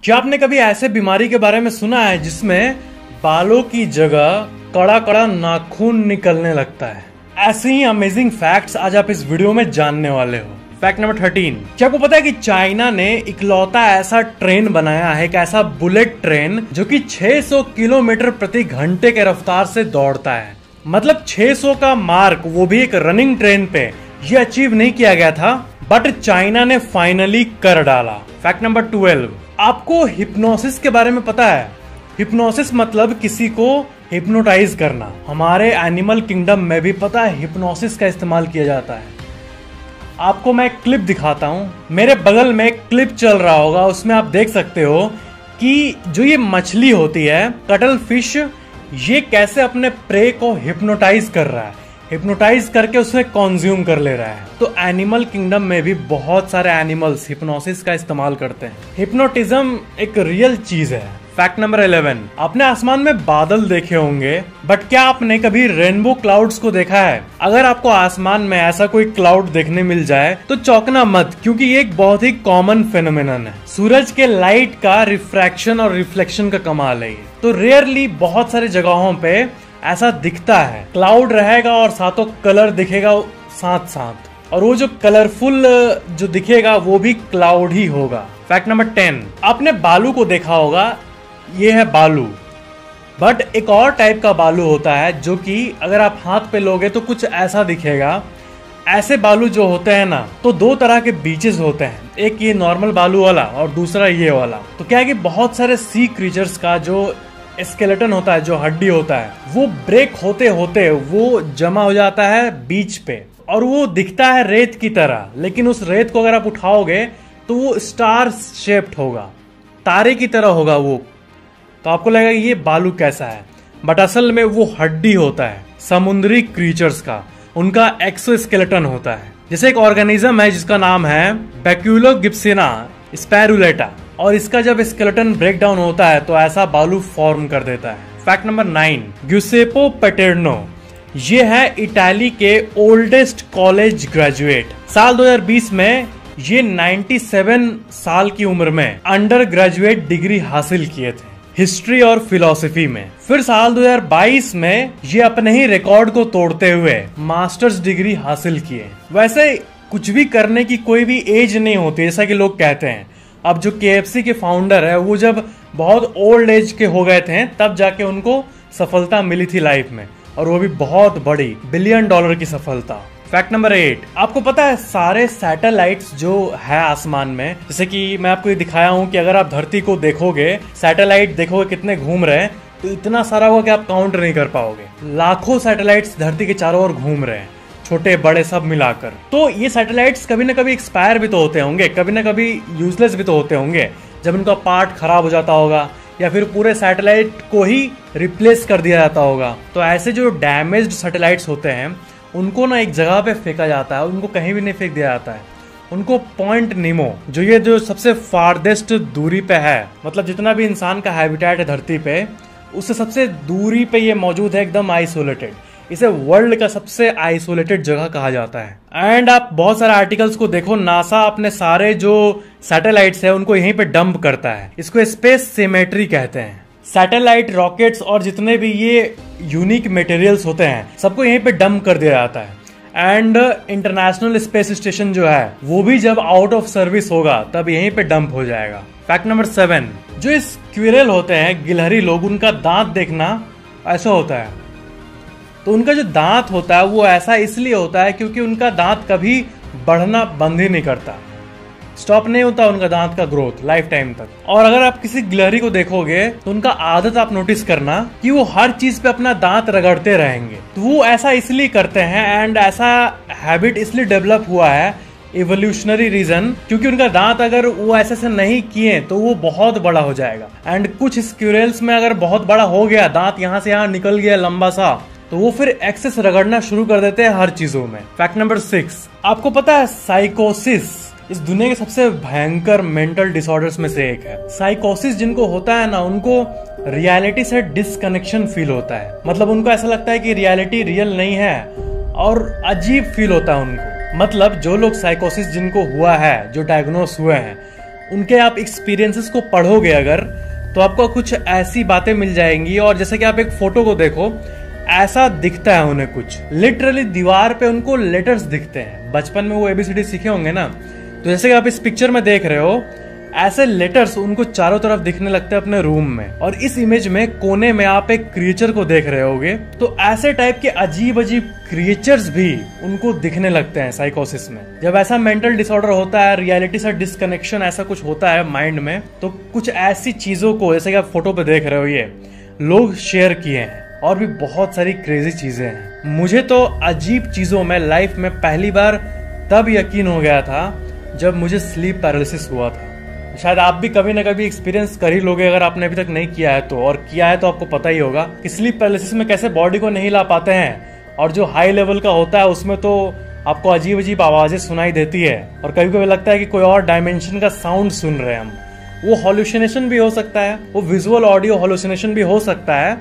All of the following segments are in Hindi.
क्या आपने कभी ऐसे बीमारी के बारे में सुना है जिसमें बालों की जगह कड़ा कड़ा नाखून निकलने लगता है? ऐसे ही अमेजिंग फैक्ट्स आज आप इस वीडियो में जानने वाले हो। फैक्ट नंबर 13, क्या आपको पता है कि चाइना ने इकलौता ऐसा ट्रेन बनाया है, एक ऐसा बुलेट ट्रेन जो कि 600 किलोमीटर प्रति घंटे के रफ्तार से दौड़ता है। मतलब 600 का मार्क, वो भी एक रनिंग ट्रेन पे, ये अचीव नहीं किया गया था, बट चाइना ने फाइनली कर डाला। फैक्ट नंबर 12, आपको हिप्नोसिस के बारे में पता है? हिप्नोसिस मतलब किसी को हिप्नोटाइज करना। हमारे एनिमल किंगडम में भी पता है हिप्नोसिस का इस्तेमाल किया जाता है। आपको मैं एक क्लिप दिखाता हूँ, मेरे बगल में एक क्लिप चल रहा होगा, उसमें आप देख सकते हो कि जो ये मछली होती है, कटल फिश, ये कैसे अपने प्रे को हिप्नोटाइज कर रहा है, हिप्नोटाइज करके उसे कंज्यूम कर ले रहा है। तो एनिमल किंगडम में भी बहुत सारे एनिमल्स हिप्नोसिस का इस्तेमाल करते हैं। हिप्नोटिज्म एक रियल चीज है। फैक्ट नंबर 11, आपने आसमान में बादल देखे होंगे, बट क्या आपने कभी रेनबो क्लाउड्स को देखा है? अगर आपको आसमान में ऐसा कोई क्लाउड देखने मिल जाए तो चौंकना मत, क्योंकि ये एक बहुत ही कॉमन फेनोमेनन है। सूरज के लाइट का रिफ्रैक्शन और रिफ्लेक्शन का कमाल है। तो रेयरली बहुत सारी जगहों पे ऐसा दिखता है, क्लाउड रहेगा और साथों कलर दिखेगा साथ साथ, और वो जो कलरफुल जो दिखेगा वो भी क्लाउड ही होगा। फैक्ट नंबर 10, आपने बालू को देखा होगा, ये है बालू, बट एक और टाइप का बालू होता है जो कि अगर आप हाथ पे लोगे तो कुछ ऐसा दिखेगा। ऐसे बालू जो होते हैं ना, तो दो तरह के बीचेस होते हैं, एक ये नॉर्मल बालू वाला और दूसरा ये वाला। तो क्या है कि बहुत सारे सी क्रीचर्स का जो स्केलेटन होता है, जो हड्डी होता है, वो ब्रेक होते होते वो जमा हो जाता है बीच पे, और वो दिखता है रेत की तरह, लेकिन उस रेत को अगर आप उठाओगे तो वो स्टार शेप्ड होगा, तारे की तरह होगा वो। तो आपको लगेगा ये बालू कैसा है, बट असल में वो हड्डी होता है समुद्री क्रीचर्स का, उनका एक्सोस्केलेटन होता है। जैसे एक ऑर्गेनिज्म है जिसका नाम है बैक्यूलोगिब्सिना स्पैरुलेटा, और इसका जब स्केलेटन ब्रेक डाउन होता है तो ऐसा बालू फॉर्म कर देता है। फैक्ट नंबर 9, ग्यूसेपो पेटेर्नो, ये है इटाली के ओल्डेस्ट कॉलेज ग्रेजुएट। साल 2020 में ये 97 साल की उम्र में अंडर ग्रेजुएट डिग्री हासिल किए थे हिस्ट्री और फिलॉसफी में। फिर साल 2022 में ये अपने ही रिकॉर्ड को तोड़ते हुए मास्टर्स डिग्री हासिल किए। वैसे कुछ भी करने की कोई भी एज नहीं होती, जैसा कि लोग कहते हैं। अब जो KFC के फाउंडर है, वो जब बहुत ओल्ड एज के हो गए थे तब जाके उनको सफलता मिली थी लाइफ में, और वो भी बहुत बड़ी $1 बिलियन की सफलता। फैक्ट नंबर 8, आपको पता है सारे सैटेलाइट्स जो है आसमान में, जैसे कि मैं आपको ये दिखाया हूँ कि अगर आप धरती को देखोगे, सैटेलाइट देखोगे कितने घूम रहे हैं, तो इतना सारा होगा कि आप काउंट नहीं कर पाओगे। लाखों सैटेलाइट्स धरती के चारों ओर घूम रहे हैं, छोटे बड़े सब मिलाकर। तो ये सैटेलाइट्स कभी ना कभी एक्सपायर भी तो होते होंगे, कभी ना कभी यूजलेस भी तो होते होंगे, जब इनका पार्ट खराब हो जाता होगा, या फिर पूरे सैटेलाइट को ही रिप्लेस कर दिया जाता होगा। तो ऐसे जो डैमेज्ड सैटेलाइट्स होते हैं उनको ना एक जगह पे फेंका जाता है, उनको कहीं भी नहीं फेंक दिया जाता है। उनको पॉइंट निमो, ये जो सबसे फारदेस्ट दूरी पे है, मतलब जितना भी इंसान का हैबिटेट है धरती पे, उससे सबसे दूरी पे ये मौजूद है, एकदम आइसोलेटेड। इसे वर्ल्ड का सबसे आइसोलेटेड जगह कहा जाता है। एंड आप बहुत सारे आर्टिकल्स को देखो, नासा अपने सारे जो सैटेलाइट्स है उनको यहीं पे डंप करता है। इसको स्पेस सिमेट्री कहते हैं। सैटेलाइट, रॉकेट्स और जितने भी ये यूनिक मटेरियल्स होते हैं सबको यहीं पे डंप कर दिया जाता है। एंड इंटरनेशनल स्पेस स्टेशन जो है वो भी जब आउट ऑफ सर्विस होगा तब यहीं पे डंप हो जाएगा। फैक्ट नंबर 7, जो स्क्विरल होते हैं, गिलहरी लोग, उनका दांत देखना ऐसा होता है। तो उनका जो दांत होता है वो ऐसा इसलिए होता है क्योंकि उनका दांत कभी बढ़ना बंद ही नहीं करता, स्टॉप नहीं होता उनका दांत का ग्रोथ लाइफ टाइम तक। और अगर आप किसी गिलहरी को देखोगे तो उनका आदत आप नोटिस करना कि वो हर चीज पे अपना दांत रगड़ते रहेंगे। तो वो ऐसा इसलिए करते हैं, एंड ऐसा हैबिट इसलिए डेवलप हुआ है, इवोल्यूशनरी रीजन, क्योंकि उनका दांत अगर वो ऐसे से नहीं किए तो वो बहुत बड़ा हो जाएगा। एंड कुछ स्क्विरल्स में अगर बहुत बड़ा हो गया, दांत यहाँ से यहाँ निकल गया लंबा सा, तो वो फिर एक्सेस रगड़ना शुरू कर देते हैं हर चीजों में। फैक्ट नंबर 6, आपको पता है साइकोसिस इस दुनिया के सबसे भयंकर मेंटल डिसऑर्डर्स में से एक है। साइकोसिस जिनको होता है ना, उनको रियलिटी से डिसकनेक्शन फील होता है। मतलब उनको ऐसा लगता है कि रियलिटी रियल नहीं है और अजीब फील होता है उनको। मतलब जो लोग साइकोसिस जिनको हुआ है, जो डायग्नोस हुए हैं, उनके आप एक्सपीरियंसेस को पढ़ोगे अगर, तो आपको कुछ ऐसी बातें मिल जाएंगी। और जैसे कि आप एक फोटो को देखो, ऐसा दिखता है उन्हें कुछ, लिटरली दीवार पे उनको लेटर्स दिखते हैं। बचपन में वो ABCD सीखे होंगे ना, तो जैसे कि आप इस पिक्चर में देख रहे हो, ऐसे लेटर्स उनको चारों तरफ दिखने लगते हैं अपने रूम में। और इस इमेज में कोने में आप एक क्रिएचर को देख रहे होगे, तो ऐसे टाइप के अजीब अजीब क्रिएचर्स भी उनको दिखने लगते हैं साइकोसिस में। जब ऐसा मेंटल डिसऑर्डर होता है, रियलिटी से डिस्कनेक्शन ऐसा कुछ होता है माइंड में, तो कुछ ऐसी चीजों को, जैसे कि आप फोटो पे देख रहे हो, ये लोग शेयर किए हैं। और भी बहुत सारी क्रेजी चीजें हैं। मुझे तो अजीब चीजों में लाइफ में पहली बार तब यकीन हो गया था जब मुझे स्लीप पैरालिसिस हुआ था। शायद आप भी कभी ना कभी एक्सपीरियंस कर ही लोगे अगर आपने अभी तक नहीं किया है तो, और किया है तो आपको पता ही होगा कि स्लीप पैरालिसिस में कैसे बॉडी को नहीं ला पाते हैं। और जो हाई लेवल का होता है उसमें तो आपको अजीब अजीब आवाजें सुनाई देती है, और कभी कभी लगता है कि कोई और डायमेंशन का साउंड सुन रहे हैं हम। वो हॉल्यूसिनेशन भी हो सकता है, वो विजुअल ऑडियो हॉल्यूसिनेशन भी हो सकता है,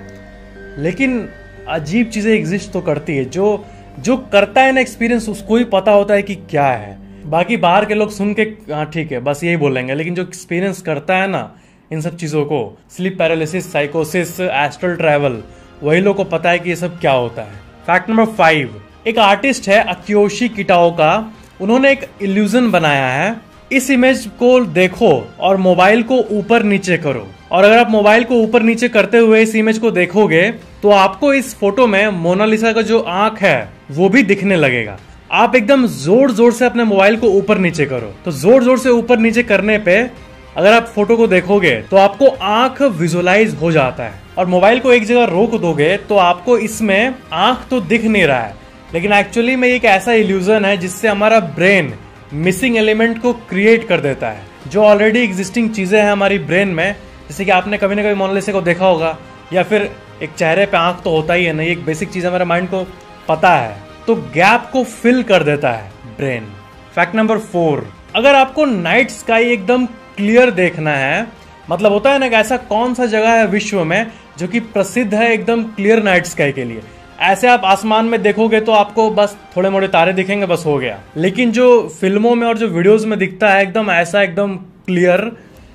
लेकिन अजीब चीजें एग्जिस्ट तो करती है। जो करता है ना एक्सपीरियंस, उसको ही पता होता है कि क्या है। बाकी बाहर के लोग सुन के हाँ ठीक है बस यही बोलेंगे, लेकिन जो एक्सपीरियंस करता है ना इन सब चीजों को, स्लीप पैरालिसिस, साइकोसिस, एस्ट्रल ट्रैवल, वही लोग को पता है कि ये सब क्या होता है। फैक्ट नंबर 5, एक आर्टिस्ट है अकियोशी किटाओका, उन्होंने एक इल्यूजन बनाया है। इस इमेज को देखो और मोबाइल को ऊपर नीचे करो, और अगर आप मोबाइल को ऊपर नीचे करते हुए इस इमेज को देखोगे तो आपको इस फोटो में मोनालिसा का जो आंख है वो भी दिखने लगेगा। आप एकदम जोर जोर से अपने मोबाइल को ऊपर नीचे करो, तो जोर जोर से ऊपर नीचे करने पे अगर आप फोटो को देखोगे तो आपको आंख विजुअलाइज हो जाता है। और मोबाइल को एक जगह रोक दोगे तो आपको इसमें आंख तो दिख नहीं रहा है, लेकिन एक्चुअली में एक ऐसा इल्यूजन है जिससे हमारा ब्रेन मिसिंग एलिमेंट को क्रिएट कर देता है। जो ऑलरेडी एग्जिस्टिंग चीजें हैं हमारी ब्रेन में, जैसे कि आपने कभी ना कभी मोनालिसा को देखा होगा, या फिर एक चेहरे पे आंख तो होता ही है ना, ये एक बेसिक चीज हमारे माइंड को पता है, तो गैप को फिल कर देता है ब्रेन। फैक्ट नंबर 4, अगर आपको नाइट स्काई एकदम क्लियर देखना है, मतलब होता है ना कि ऐसा कौन सा जगह है विश्व में जो कि प्रसिद्ध है एकदम क्लियर नाइट स्काई के लिए, ऐसे आप आसमान में देखोगे तो आपको बस थोड़े मोड़े तारे दिखेंगे, बस हो गया। लेकिन जो फिल्मों में और जो वीडियोस में दिखता है एकदम ऐसा एकदम क्लियर,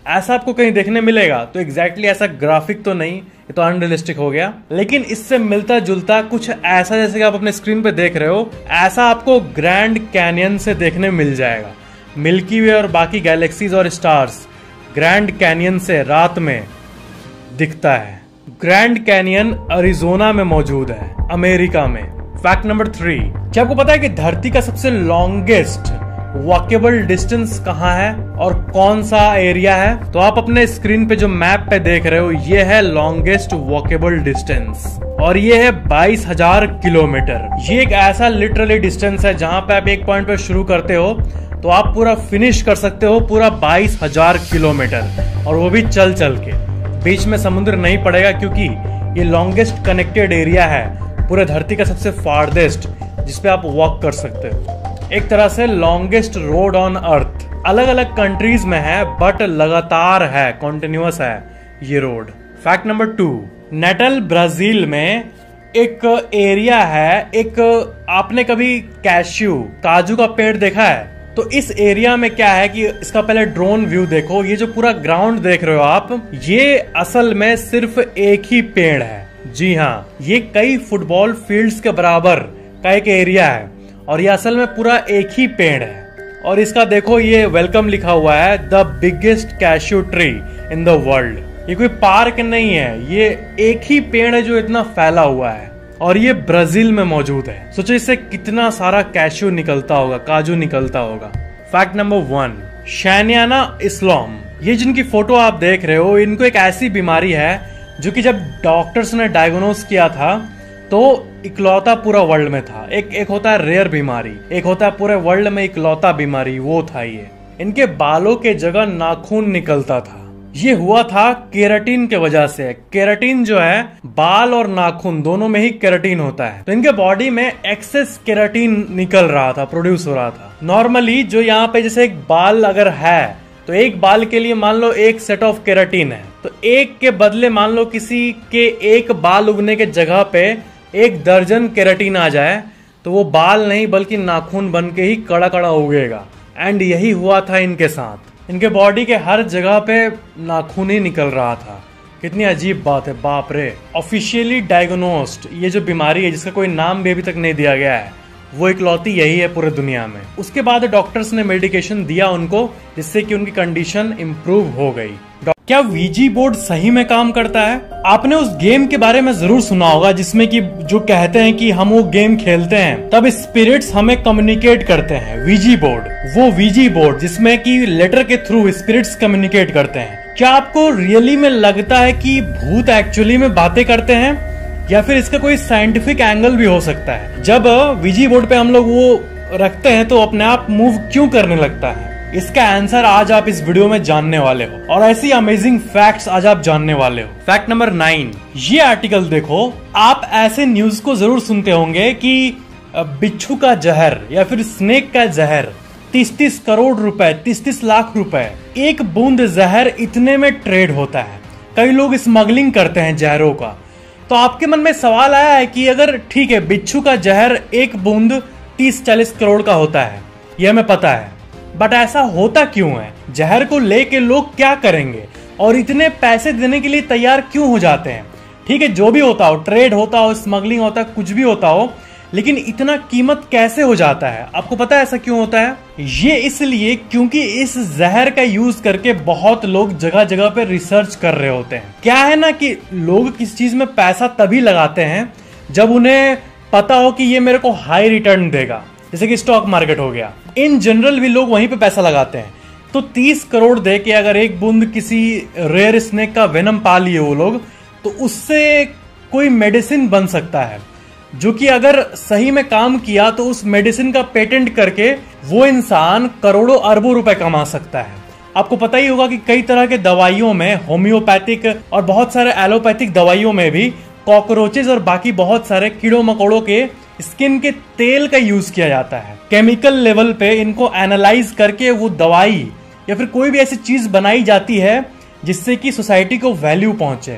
ऐसा आपको कहीं देखने मिलेगा? तो एग्जैक्टली ऐसा ग्राफिक तो नहीं, ये तो अनरियलिस्टिक हो गया, लेकिन इससे मिलता जुलता कुछ ऐसा जैसे कि आप अपने स्क्रीन पे देख रहे हो, ऐसा आपको ग्रैंड कैनियन से देखने मिल जाएगा। मिल्की वे और बाकी गैलेक्सीज और स्टार्स ग्रैंड कैनियन से रात में दिखता है। ग्रैंड कैनियन अरिजोना में मौजूद है, अमेरिका में। फैक्ट नंबर 3, क्या आपको पता है कि धरती का सबसे लॉन्गेस्ट वॉकेबल डिस्टेंस कहाँ है और कौन सा एरिया है? तो आप अपने स्क्रीन पे जो मैप पे देख रहे हो, ये है लॉन्गेस्ट वॉकेबल डिस्टेंस, और ये है 22,000 किलोमीटर। ये एक ऐसा लिटरली डिस्टेंस है जहां पे आप एक पॉइंट पे शुरू करते हो तो आप पूरा फिनिश कर सकते हो पूरा 22,000 किलोमीटर, और वो भी चल चल के। बीच में समुद्र नहीं पड़ेगा क्योंकि ये लॉन्गेस्ट कनेक्टेड एरिया है, पूरे धरती का सबसे फार्देस्ट, जिसपे आप वॉक कर सकते हो। एक तरह से लॉन्गेस्ट रोड ऑन अर्थ। अलग अलग कंट्रीज में है बट लगातार है, कॉन्टिन्यूअस है ये road. Fact number 2, Natal Brazil में एक एरिया है, एक आपने कभी कैश्यू काजू का पेड़ देखा है? तो इस एरिया में क्या है कि इसका पहले ड्रोन व्यू देखो, ये जो पूरा ग्राउंड देख रहे हो आप, ये असल में सिर्फ एक ही पेड़ है। जी हाँ, ये कई फुटबॉल फील्ड्स के बराबर का एक एरिया है, और ये असल में पूरा एक ही पेड़ है। और इसका देखो ये वेलकम लिखा हुआ है, the biggest cashew tree in the world. ये कोई पार्क नहीं है, ये एक ही पेड़ है जो इतना फैला हुआ है, और ये ब्राजील में मौजूद है। सोचो इससे कितना सारा कैश्यू निकलता होगा, काजू निकलता होगा। फैक्ट नंबर 1, शैनियाना इस्लाम, ये जिनकी फोटो आप देख रहे हो, इनको एक ऐसी बीमारी है जो कि जब डॉक्टर्स ने डायग्नोस किया था तो इकलौता पूरा वर्ल्ड में था। एक होता है रेयर बीमारी, एक होता है पूरे वर्ल्ड में इकलौता बीमारी, वो था ये। इनके बालों के जगह नाखून निकलता था। ये हुआ था केराटिन के वजह से। केराटिन जो है, बाल और नाखून दोनों में ही केराटिन होता है, तो इनके बॉडी में एक्सेस केराटिन निकल रहा था, प्रोड्यूस हो रहा था। नॉर्मली जो यहाँ पे जैसे एक बाल अगर है तो एक बाल के लिए मान लो एक सेट ऑफ केराटिन है, तो एक के बदले मान लो किसी के एक बाल उगने के जगह पे 1 दर्जन केराटिन आ जाए तो वो बाल नहीं बल्कि नाखून बन के ही कड़ा कड़ा उगेगा। एंड यही हुआ था इनके साथ। इनके बॉडी के हर जगह पे नाखून ही निकल रहा था। कितनी अजीब बात है, बाप रे। ऑफिशियली डायग्नोस्ड ये जो बीमारी है जिसका कोई नाम भी अभी तक नहीं दिया गया है, वो इकलौती यही है पूरे दुनिया में। उसके बाद डॉक्टर्स ने मेडिकेशन दिया उनको, जिससे कि उनकी कंडीशन इंप्रूव हो गई। क्या वीजी बोर्ड सही में काम करता है? आपने उस गेम के बारे में जरूर सुना होगा जिसमें कि जो कहते हैं कि हम वो गेम खेलते हैं तब स्पिरिट्स हमें कम्युनिकेट करते हैं। वीजी बोर्ड, वो वीजी बोर्ड जिसमें कि लेटर के थ्रू स्पिरिट्स कम्युनिकेट करते हैं। क्या आपको रियली में लगता है कि भूत एक्चुअली में बातें करते हैं, या फिर इसका कोई साइंटिफिक एंगल भी हो सकता है? जब वीजी बोर्ड पे हम लोग वो रखते हैं तो अपने आप मूव क्यों करने लगता है? इसका आंसर आज आप इस वीडियो में जानने वाले हो, और ऐसी अमेजिंग फैक्ट्स आज आप जानने वाले हो। फैक्ट नंबर 9, ये आर्टिकल देखो। आप ऐसे न्यूज को जरूर सुनते होंगे कि बिच्छू का जहर या फिर स्नेक का जहर 30-30 करोड़ रुपए, 30-30 लाख रुपए, एक बूंद जहर इतने में ट्रेड होता है। कई लोग स्मगलिंग करते हैं जहरों का। तो आपके मन में सवाल आया है कि अगर ठीक है बिच्छू का जहर एक बूंद 30-40 करोड़ का होता है, यह हमें पता है, बट ऐसा होता क्यों है? जहर को लेके लोग क्या करेंगे और इतने पैसे देने के लिए तैयार क्यों हो जाते हैं? ठीक है, जो भी होता हो, ट्रेड होता हो, स्मगलिंग होता है, कुछ भी होता हो, लेकिन इतना कीमत कैसे हो जाता है? आपको पता है ऐसा क्यों होता है? ये इसलिए क्योंकि इस जहर का यूज करके बहुत लोग जगह जगह पे रिसर्च कर रहे होते हैं। क्या है ना कि लोग किस चीज में पैसा तभी लगाते हैं जब उन्हें पता हो कि ये मेरे को हाई रिटर्न देगा, जैसे कि स्टॉक मार्केट हो गया। इन जनरल भी लोग वहीं पे पैसा लगाते हैं। तो 30 करोड़ दे के अगर एक बूंद किसी रेयर स्नेक का वेनम पा लिए वो लोग, तो उससे कोई मेडिसिन बन सकता है जो कि अगर सही में काम किया तो उस मेडिसिन का पेटेंट करके वो इंसान करोड़ों अरबों रुपए कमा सकता है। आपको पता ही होगा कि कई तरह के दवाइयों में, होम्योपैथिक और बहुत सारे एलोपैथिक दवाइयों में भी कॉकरोचेज और बाकी बहुत सारे कीड़ों मकोड़ों के स्किन के तेल का यूज किया जाता है। केमिकल लेवल पे इनको एनालाइज करके वो दवाई या फिर कोई भी ऐसी चीज बनाई जाती है जिससे कि सोसाइटी को वैल्यू पहुंचे।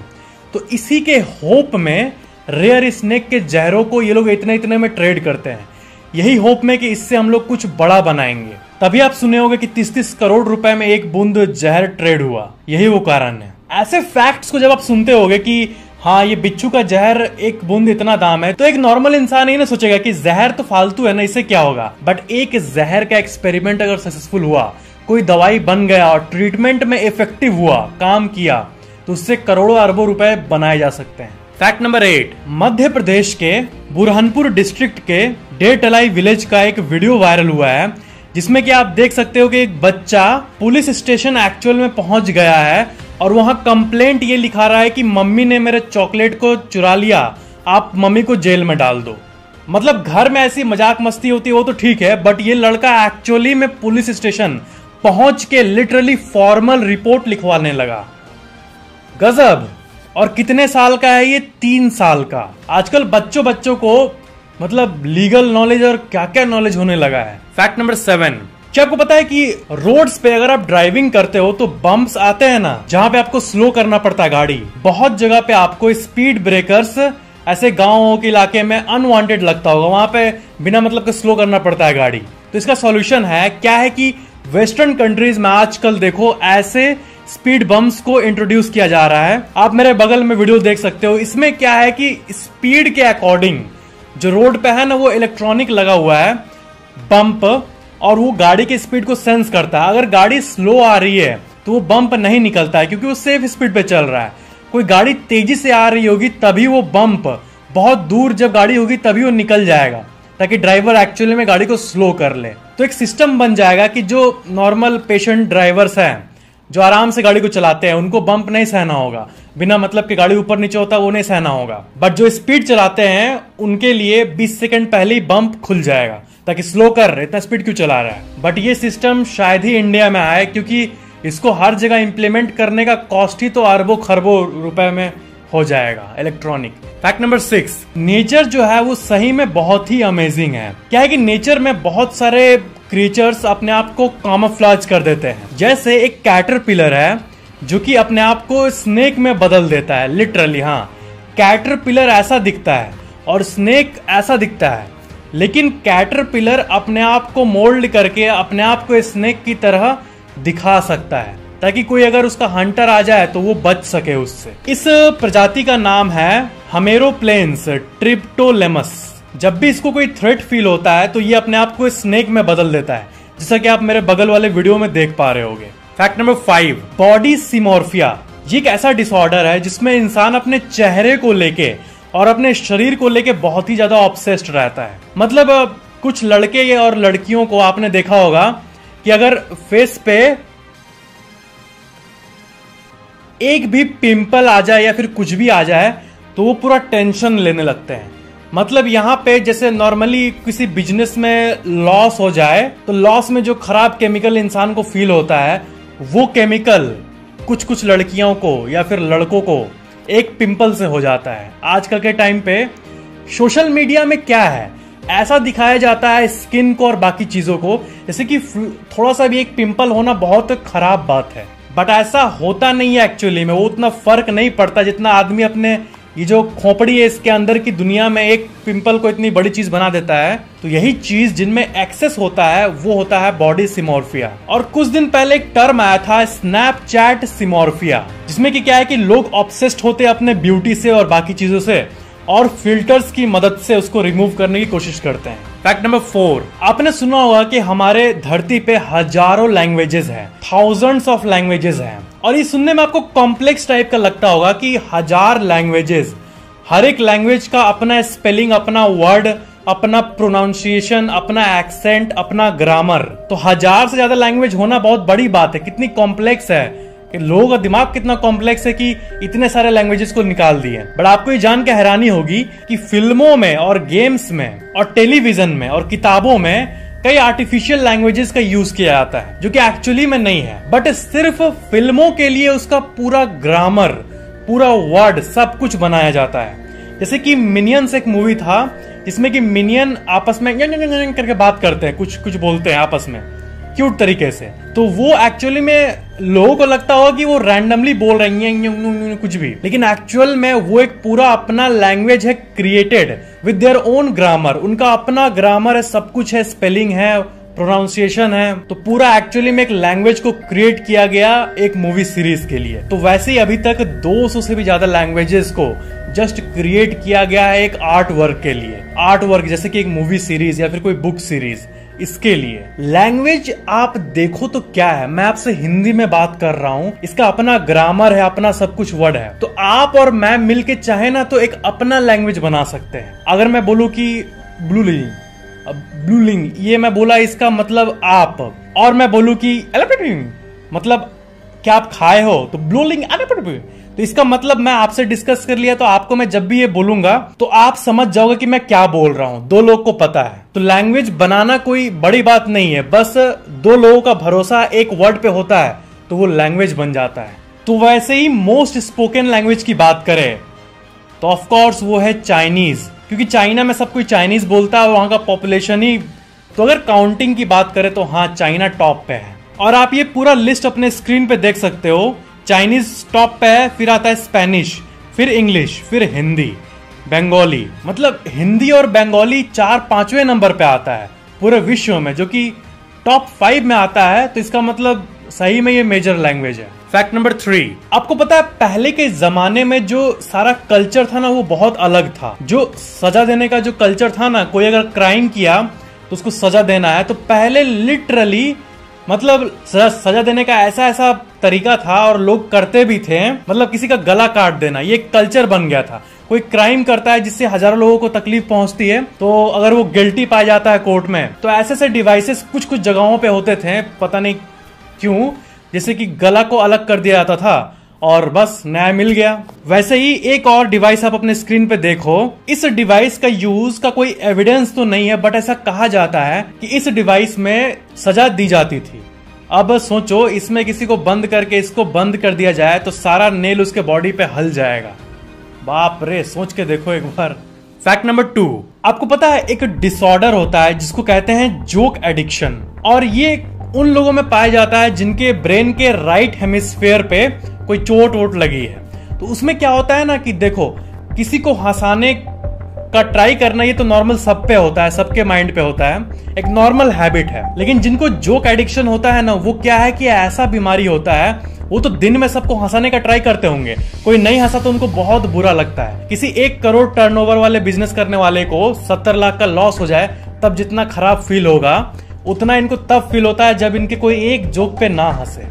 तो इसी के होप में रेयर स्नेक के जहरों को ये लोग इतने इतने में ट्रेड करते हैं, यही होप में कि इससे हम लोग कुछ बड़ा बनाएंगे। तभी आप सुने होंगे कि 30-30 करोड़ रुपए में एक बूंद जहर ट्रेड हुआ, यही वो कारण है। ऐसे फैक्ट्स को जब आप सुनते होगे कि हाँ ये बिच्छू का जहर एक बूंद इतना दाम है, तो एक नॉर्मल इंसान ही ना सोचेगा कि जहर तो फालतू है ना, इससे क्या होगा। बट एक जहर का एक्सपेरिमेंट अगर सक्सेसफुल हुआ, कोई दवाई बन गया और ट्रीटमेंट में इफेक्टिव हुआ, काम किया, तो उससे करोड़ों अरबों रुपए बनाए जा सकते हैं। फैक्ट नंबर 8, मध्य प्रदेश के बुरहानपुर डिस्ट्रिक्ट के डेटलाई विलेज का एक वीडियो वायरल हुआ है जिसमें कि आप देख सकते हो कि एक बच्चा पुलिस स्टेशन एक्चुअल में पहुंच गया है और वहां कंप्लेंट ये लिखा रहा है कि मम्मी ने मेरे चॉकलेट को चुरा लिया, आप मम्मी को जेल में डाल दो। मतलब घर में ऐसी मजाक मस्ती होती है वो तो ठीक है, बट ये लड़का एक्चुअली में पुलिस स्टेशन पहुंच के लिटरली फॉर्मल रिपोर्ट लिखवाने लगा। गजब। और कितने साल का है ये? 3 साल का। आजकल बच्चों को मतलब लीगल नॉलेज और क्या क्या नॉलेज होने लगा है। फैक्ट नंबर 7, क्या आपको पता है कि रोड्स पे अगर आप ड्राइविंग करते हो तो बम्प्स आते हैं ना, जहां पे आपको स्लो करना पड़ता है गाड़ी, बहुत जगह पे आपको स्पीड ब्रेकर्स ऐसे गांवों के इलाके में अनवांटेड लगता होगा, वहां पे बिना मतलब के स्लो करना पड़ता है गाड़ी। तो इसका सॉल्यूशन है क्या है कि वेस्टर्न कंट्रीज में आजकल देखो ऐसे स्पीड बम्प्स को इंट्रोड्यूस किया जा रहा है। आप मेरे बगल में वीडियो देख सकते हो। इसमें क्या है कि स्पीड के अकॉर्डिंग जो रोड पे है ना, वो इलेक्ट्रॉनिक लगा हुआ है बम्प, और वो गाड़ी की स्पीड को सेंस करता है। अगर गाड़ी स्लो आ रही है तो वो बम्प नहीं निकलता है क्योंकि वो सेफ स्पीड पे चल रहा है। कोई गाड़ी तेजी से आ रही होगी तभी वो बम्प, बहुत दूर जब गाड़ी होगी तभी वो निकल जाएगा, ताकि ड्राइवर एक्चुअली में गाड़ी को स्लो कर ले। तो एक सिस्टम बन जाएगा कि जो नॉर्मल पेशेंट ड्राइवर्स हैं जो आराम से गाड़ी को चलाते हैं उनको बम्प नहीं सहना होगा, बिना मतलब कि गाड़ी ऊपर नीचे होता है वो नहीं सहना होगा। बट जो स्पीड चलाते हैं उनके लिए 20 सेकंड पहले ही बम्प खुल जाएगा, ताकि स्लो कर रहे, इतना स्पीड क्यों चला रहा है। बट ये सिस्टम शायद ही इंडिया में आए, क्योंकि इसको हर जगह इंप्लीमेंट करने का कॉस्ट ही तो अरबों खरबों रुपए में हो जाएगा इलेक्ट्रॉनिक। फैक्ट नंबर 6, नेचर जो है वो सही में बहुत ही अमेजिंग है। क्या है कि नेचर में बहुत सारे क्रीचर्स अपने आप को कामोफ्लेज कर देते हैं। जैसे एक कैटरपिलर है जो कि अपने आप को स्नेक में बदल देता है, लिटरली। हाँ, कैटरपिलर ऐसा दिखता है और स्नेक ऐसा दिखता है, लेकिन कैटरपिलर अपने आप को मोल्ड करके अपने आप को स्नेक की तरह दिखा सकता है, ताकि कोई अगर उसका हंटर आ जाए तो वो बच सके उससे। इस प्रजाति का नाम है हेमेरोप्लेन्स ट्रिप्टोलेमस। जब भी इसको कोई थ्रेट फील होता है तो ये अपने आप को स्नेक में बदल देता है, जैसा कि आप मेरे बगल वाले वीडियो में देख पा रहे होंगे। Fact number 5, body dysmorphia. ये एक ऐसा डिसऑर्डर है जिसमें इंसान अपने चेहरे को लेके और अपने शरीर को लेके बहुत ही ज्यादा ऑब्सेस्ड रहता है। मतलब कुछ लड़के और लड़कियों को आपने देखा होगा कि अगर फेस पे एक भी पिंपल आ जाए या फिर कुछ भी आ जाए तो वो पूरा टेंशन लेने लगते हैं। मतलब यहाँ पे जैसे नॉर्मली किसी बिजनेस में लॉस हो जाए तो लॉस में जो खराब केमिकल इंसान को फील होता है, वो केमिकल कुछ लड़कियों को या फिर लड़कों को एक पिंपल से हो जाता है। आजकल के टाइम पे सोशल मीडिया में क्या है, ऐसा दिखाया जाता है स्किन को और बाकी चीजों को जैसे कि थोड़ा सा भी एक पिंपल होना बहुत खराब बात है, बट ऐसा होता नहीं है एक्चुअली में। वो उतना फर्क नहीं पड़ता जितना आदमी अपने ये जो खोपड़ी है इसके अंदर की दुनिया में एक पिंपल को इतनी बड़ी चीज बना देता है। तो यही चीज जिनमें एक्सेस होता है वो होता है बॉडी सिमोर्फिया। और कुछ दिन पहले एक टर्म आया था स्नैपचैट सिमोर्फिया, जिसमें कि क्या है कि लोग ऑब्सेस्ड होते हैं अपने ब्यूटी से और बाकी चीजों से और फिल्टर्स की मदद से उसको रिमूव करने की कोशिश करते हैं। फैक्ट नंबर 4, आपने सुना होगा कि हमारे धरती पे हजारों लैंग्वेजेस हैं, थाउजेंड्स ऑफ लैंग्वेजेस हैं। और ये सुनने में आपको कॉम्प्लेक्स टाइप का लगता होगा कि 1000 लैंग्वेजेस, हर एक लैंग्वेज का अपना स्पेलिंग, अपना वर्ड, अपना प्रोनाउंसिएशन, अपना एक्सेंट, अपना ग्रामर। तो 1000 से ज्यादा लैंग्वेज होना बहुत बड़ी बात है। कितनी कॉम्प्लेक्स है कि लोगों का दिमाग कितना कॉम्प्लेक्स है कि इतने सारे लैंग्वेजेस को निकाल दिए। बट आपको ये जान के हैरानी होगी कि फिल्मों में और गेम्स में और टेलीविजन में और किताबों में कई आर्टिफिशियल लैंग्वेजेस का यूज किया जाता है, जो कि एक्चुअली में नहीं है, बट सिर्फ फिल्मों के लिए उसका पूरा ग्रामर, पूरा वर्ड, सब कुछ बनाया जाता है। जैसे कि मिनियंस एक मूवी था जिसमें कि मिनियन आपस में करके बात करते हैं, कुछ बोलते हैं आपस में क्यूट तरीके से। तो वो एक्चुअली में लोगों को लगता होगा कि वो रैंडमली बोल रही हैं कुछ भी, लेकिन एक्चुअल में वो एक पूरा अपना लैंग्वेज है created with their own grammar. उनका अपना ग्रामर है, सब कुछ है, स्पेलिंग है, प्रोनाउंसिएशन है। तो पूरा एक्चुअली में एक लैंग्वेज को क्रिएट किया गया एक मूवी सीरीज के लिए। तो वैसे ही अभी तक 200 से भी ज्यादा लैंग्वेजेस को जस्ट क्रिएट किया गया है एक आर्ट वर्क के लिए। आर्ट वर्क जैसे कि एक मूवी सीरीज या फिर कोई बुक सीरीज, इसके लिए लैंग्वेज आप देखो तो क्या है। मैं आपसे हिंदी में बात कर रहा हूँ, इसका अपना ग्रामर है, अपना सब कुछ वर्ड है। तो आप और मैं मिलके चाहे ना तो एक अपना लैंग्वेज बना सकते हैं। अगर मैं बोलूँ कि ब्लूलिंग, ये मैं बोला इसका मतलब आप, और मैं बोलूँ कि मतलब क्या आप खाए हो, तो ब्लूलिंग, तो इसका मतलब मैं आपसे डिस्कस कर लिया। तो आपको मैं जब भी ये बोलूंगा तो आप समझ जाओगे कि मैं क्या बोल रहा हूं। 2 लोग को पता है। तो लैंग्वेज बनाना कोई बड़ी बात नहीं है, बस 2 लोगों का भरोसा एक वर्ड पे होता है तो वो लैंग्वेज बन जाता है। तो वैसे ही मोस्ट स्पोकन लैंग्वेज की बात करें तो ऑफ कोर्स वो है चाइनीज, क्योंकि चाइना में सब कोई चाइनीज बोलता है और वहां का पॉपुलेशन ही। तो अगर काउंटिंग की बात करें तो हाँ, चाइना टॉप पे है। और आप ये पूरा लिस्ट अपने स्क्रीन पे देख सकते हो। चाइनीज टॉप पे है, फिर आता है स्पेनिश, फिर इंग्लिश, फिर हिंदी, बंगाली। मतलब हिंदी और बंगाली 4-5वें नंबर पे आता है पूरे विश्व में, जो कि टॉप 5 में आता है। तो इसका मतलब सही में ये मेजर लैंग्वेज है। फैक्ट नंबर 3, आपको पता है पहले के जमाने में जो सारा कल्चर था ना वो बहुत अलग था। जो सजा देने का जो कल्चर था ना, कोई अगर क्राइम किया तो उसको सजा देना है, तो पहले लिटरली मतलब सजा देने का ऐसा तरीका था और लोग करते भी थे। मतलब किसी का गला काट देना, ये कल्चर बन गया था। कोई क्राइम करता है जिससे हजारों लोगों को तकलीफ पहुंचती है, तो अगर वो गिल्टी पाया जाता है कोर्ट में, तो ऐसे डिवाइसेस कुछ जगहों पे होते थे, पता नहीं क्यों, जैसे कि गला को अलग कर दिया जाता था और बस न्याय मिल गया। वैसे ही एक और डिवाइस आप अपने स्क्रीन पे देखो। इस डिवाइस का यूज का कोई एविडेंस तो नहीं है, बट ऐसा कहा जाता है कि इस डिवाइस में सजा दी जाती थी। अब सोचो, इसमें किसी को बंद करके इसको बंद कर दिया जाए तो सारा नेल उसके बॉडी पे हल जाएगा। बाप रे, सोच के देखो एक बार। फैक्ट नंबर 2, आपको पता है एक डिसऑर्डर होता है जिसको कहते हैं जोक एडिक्शन, और ये उन लोगों में पाया जाता है जिनके ब्रेन के राइट हेमिस्फेयर पे कोई चोट वोट लगी है। तो उसमें क्या होता है ना कि देखो, किसी को हंसाने का ट्राई करना ये तो नॉर्मल सब पे होता है, सबके माइंड पे होता है, एक नॉर्मल हैबिट है। लेकिन जिनको जोक एडिक्शन होता है ना, वो क्या है कि ऐसा बीमारी होता है, वो तो दिन में सबको हंसाने का ट्राई करते होंगे, कोई नहीं हंसा तो उनको बहुत बुरा लगता है। किसी 1 करोड़ टर्नओवर वाले बिजनेस करने वाले को 70 लाख का लॉस हो जाए, तब जितना खराब फील होगा उतना इनको तब फील होता है जब इनके कोई एक जोक पे ना हंसे।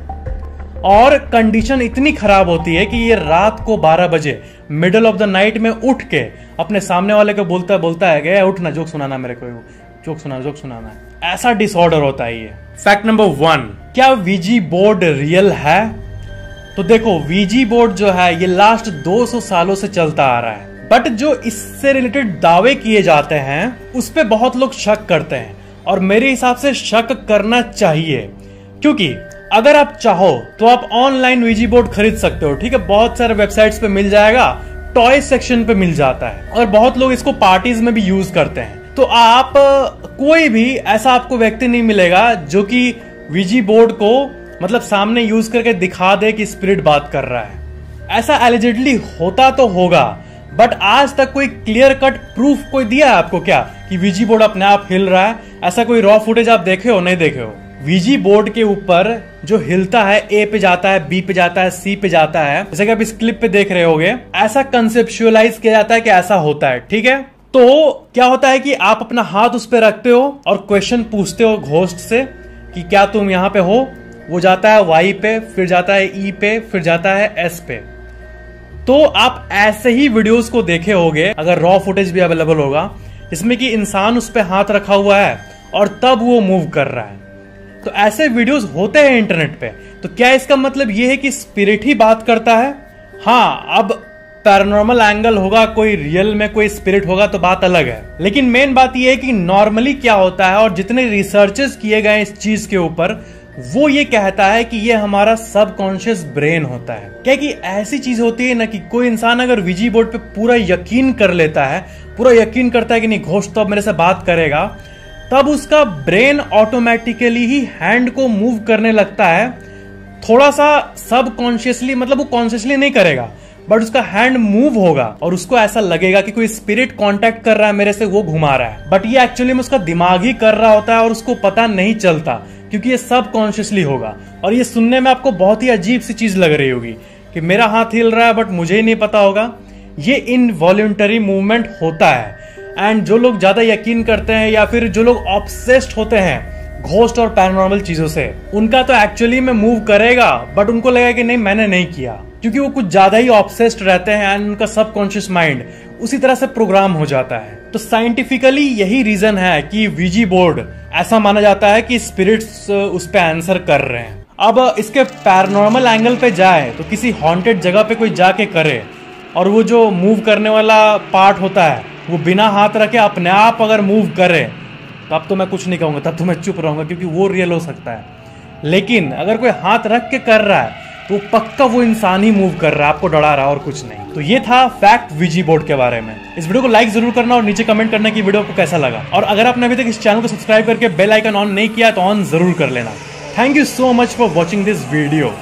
और कंडीशन इतनी खराब होती है कि ये रात को 12 बजे मिडिल ऑफ द नाइट में उठ के अपने सामने वाले को बोलता है गया उठना, जोक सुनाना मेरे को, जोक सुनाना है। ऐसा डिसऑर्डर होता है ये। फैक्ट नंबर 1, क्या वीजी बोर्ड रियल है? तो देखो, वीजी बोर्ड जो है ये लास्ट 200 सालों से चलता आ रहा है, बट जो इससे रिलेटेड दावे किए जाते हैं उस पे बहुत लोग शक करते हैं, और मेरे हिसाब से शक करना चाहिए, क्योंकि अगर आप चाहो तो आप ऑनलाइन वीजी बोर्ड खरीद सकते हो। ठीक है, बहुत सारे वेबसाइट्स पे मिल जाएगा, टॉय सेक्शन पे मिल जाता है, और बहुत लोग इसको पार्टीज में भी यूज करते हैं। तो आप कोई भी ऐसा आपको व्यक्ति नहीं मिलेगा जो कि वीजी बोर्ड को मतलब सामने यूज करके दिखा दे कि स्पिरिट बात कर रहा है। ऐसा एलिजिडली होता तो होगा, बट आज तक कोई क्लियर कट प्रूफ कोई दिया है आपको क्या कि वीजी बोर्ड अपने आप हिल रहा है? ऐसा कोई रॉ फुटेज आप देखे हो? नहीं देखे हो। वीजी बोर्ड के ऊपर जो हिलता है, ए पे जाता है, बी पे जाता है, सी पे जाता है, जैसे कि आप इस क्लिप पे देख रहे होगे, ऐसा कंसेप्चुअलाइज किया जाता है कि ऐसा होता है। ठीक है, तो क्या होता है कि आप अपना हाथ उस पे रखते हो और क्वेश्चन पूछते हो घोस्ट से कि क्या तुम यहाँ पे हो? वो जाता है वाई पे, फिर जाता है ई पे, फिर जाता है एस पे। तो आप ऐसे ही वीडियोस को देखे होगे, अगर रॉ फुटेज भी अवेलेबल होगा, इसमें कि इंसान उस पे हाथ रखा हुआ है और तब वो मूव कर रहा है। तो ऐसे वीडियोस होते हैं इंटरनेट पे। तो क्या इसका मतलब ये है कि स्पिरिट ही बात करता है? हाँ, अब पैरानॉर्मल एंगल होगा, कोई रियल में कोई स्पिरिट होगा तो बात अलग है। लेकिन मेन बात यह है कि नॉर्मली क्या होता है, और जितने रिसर्चेस किए गए इस चीज के ऊपर, वो ये कहता है कि ये हमारा सबकॉन्शियस ब्रेन होता है। क्या कि ऐसी चीज होती है ना कि कोई इंसान अगर वीजी बोर्ड पे पूरा यकीन कर लेता है, पूरा यकीन करता है कि नहीं घोस्ट तो अब मेरे से बात करेगा, तब उसका ब्रेन ऑटोमेटिकली ही हैंड को मूव करने लगता है, थोड़ा सा सबकॉन्शियसली, मतलब वो कॉन्शियसली नहीं करेगा, बट उसका हैंड मूव होगा और उसको ऐसा लगेगा कि कोई स्पिरिट कांटेक्ट कर रहा है मेरे से, वो घुमा रहा है। बट ये एक्चुअली में उसका दिमाग ही कर रहा होता है और उसको पता नहीं चलता, क्योंकि ये सबकॉन्शियसली होगा। और ये सुनने में आपको बहुत ही अजीब सी चीज लग रही होगी कि मेरा हाथ हिल रहा है बट मुझे ही नहीं पता होगा। ये इनवॉल्यूंटरी मूवमेंट होता है। एंड जो लोग ज्यादा यकीन करते हैं या फिर जो लोग ऑब्सेस्ड होते हैं घोस्ट और पैरानॉर्मल चीजों से, उनका तो एक्चुअली में मूव करेगा, बट उनको लगेगा कि नहीं मैंने नहीं किया, क्योंकि वो कुछ ज्यादा ही ऑब्सेस्ड रहते हैं एंड उनका सबकॉन्शियस माइंड उसी तरह से प्रोग्राम हो जाता है। तो साइंटिफिकली यही रीजन है कि वीजी बोर्ड ऐसा माना जाता है कि स्पिरिट्स उस पे आंसर कर रहे हैं। अब इसके पैरानॉर्मल एंगल पे जाए तो किसी हॉन्टेड जगह पे कोई जाके करे और वो जो मूव करने वाला पार्ट होता है वो बिना हाथ रखे अपने आप अगर मूव करे, तब तो मैं कुछ नहीं कहूंगा, तब तो मैं चुप रहूंगा, क्योंकि वो रियल हो सकता है। लेकिन अगर कोई हाथ रख के कर रहा है तो पक्का वो इंसान ही मूव कर रहा है, आपको डरा रहा है और कुछ नहीं। तो ये था फैक्ट वीजी बोर्ड के बारे में। इस वीडियो को लाइक जरूर करना और नीचे कमेंट करना कि वीडियो आपको कैसा लगा। और अगर आपने अभी तक इस चैनल को सब्सक्राइब करके बेल आइकन ऑन नहीं किया तो ऑन जरूर कर लेना। Thank you so much for watching this video.